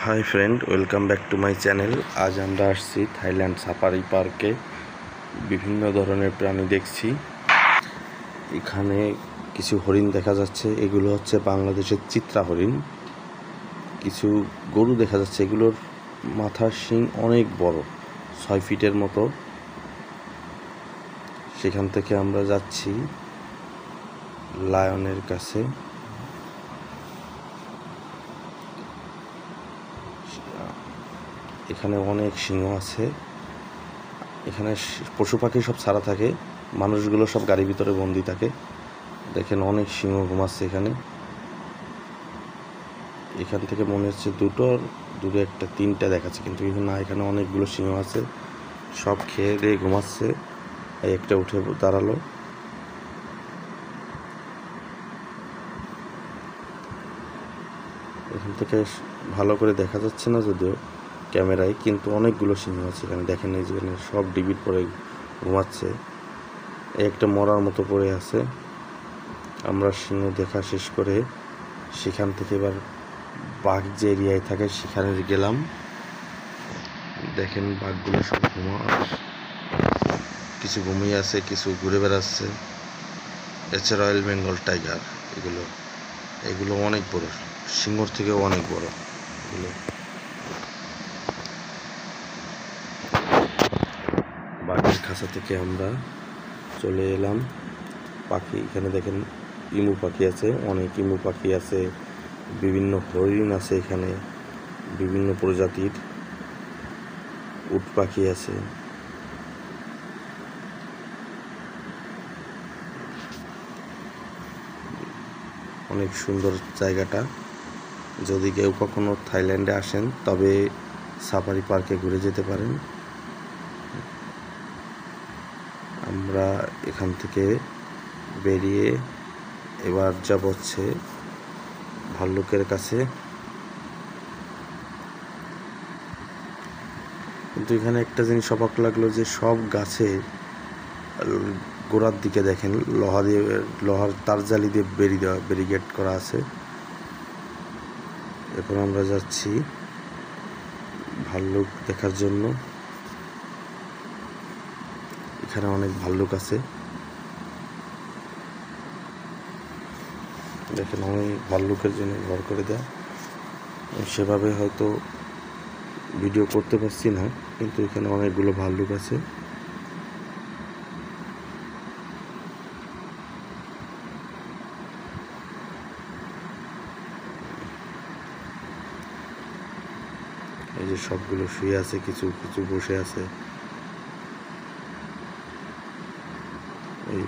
Hi friend, welcome back to my channel. আজ আমরা আসছি থাইল্যান্ড সাফারি পার্কে। বিভিন্ন ধরনের প্রাণী দেখছি। এখানে কিছু হরিণ দেখা যাচ্ছে, এগুলো হচ্ছে বাংলাদেশের চিত্রা হরিণ। কিছু গরু দেখা যাচ্ছে, এগুলোর মাথার শিং অনেক বড়, 6 ফিটের মতো। সেখান থেকে আমরা যাচ্ছি লায়নের কাছে। এখানে অনেক সিংহ আছে। এখানে পশু পাখি সব ছাড়া থাকে, মানুষগুলো সব গাড়ির ভিতরে বন্দি থাকে। দেখেন অনেক সিংহ ঘুমাচ্ছে এখানে। এখান থেকে মনে হচ্ছে দূরে একটা 3টা দেখাচ্ছে, কিন্তু না, এখানে অনেকগুলো সিংহ আছে, সব খেয়ে দিয়ে ঘুমাচ্ছে। একটা উঠে দাঁড়ালো। এখান থেকে ভালো করে দেখা যাচ্ছে না যদিও ক্যামেরায়, কিন্তু অনেকগুলো সিংহ আছে এখানে। দেখেন এই যেখানে সব ডিবির পরে ঘুমাচ্ছে। একটা মরার মতো পড়ে আছে। আমরা সিংহ দেখা শেষ করে সেখান থেকে এবার বাঘ যে এরিয়ায় থাকে সেখানে গেলাম। দেখেন বাঘগুলো সব কিছু ঘুমিয়ে আছে, কিছু ঘুরে বেড়াচ্ছে। হচ্ছে রয়্যাল বেঙ্গল টাইগার। এগুলো অনেক বড়, সিংহর থেকেও অনেক বড় এগুলো। বাঘের খাঁচা থেকে আমরা চলে এলাম পাখি। এখানে দেখেন ইমু পাখি আছে, অনেক ইমু পাখি আছে, বিভিন্ন হরিণ আছে এখানে, বিভিন্ন প্রজাতির উট পাখি আছে। অনেক সুন্দর জায়গাটা। যদি কেউ কখনো থাইল্যান্ডে আসেন তবে সাফারি পার্কে ঘুরে যেতে পারেন। আমরা এখান থেকে বেরিয়ে এবার যাব হচ্ছে ভাল্লুকের কাছে। কিন্তু এখানে একটা জিনিস অবাক লাগলো যে সব গাছে গোড়ার দিকে দেখেন লোহার তারজালি দিয়ে ব্যারিকেড করা আছে। এখন আমরা যাচ্ছি ভাল্লুক দেখার জন্য। এখানে অনেক ভাল্লুক আছে, দেখেন অনেক ভাল্লুকের জন্য ঘর করে দেয়। সেভাবে হয়তো ভিডিও করতে পারছি না, কিন্তু এখানে অনেকগুলো ভাল্লুক আছে। এই যে সবগুলো শুয়ে আছে, কিছু কিছু বসে আছে। এই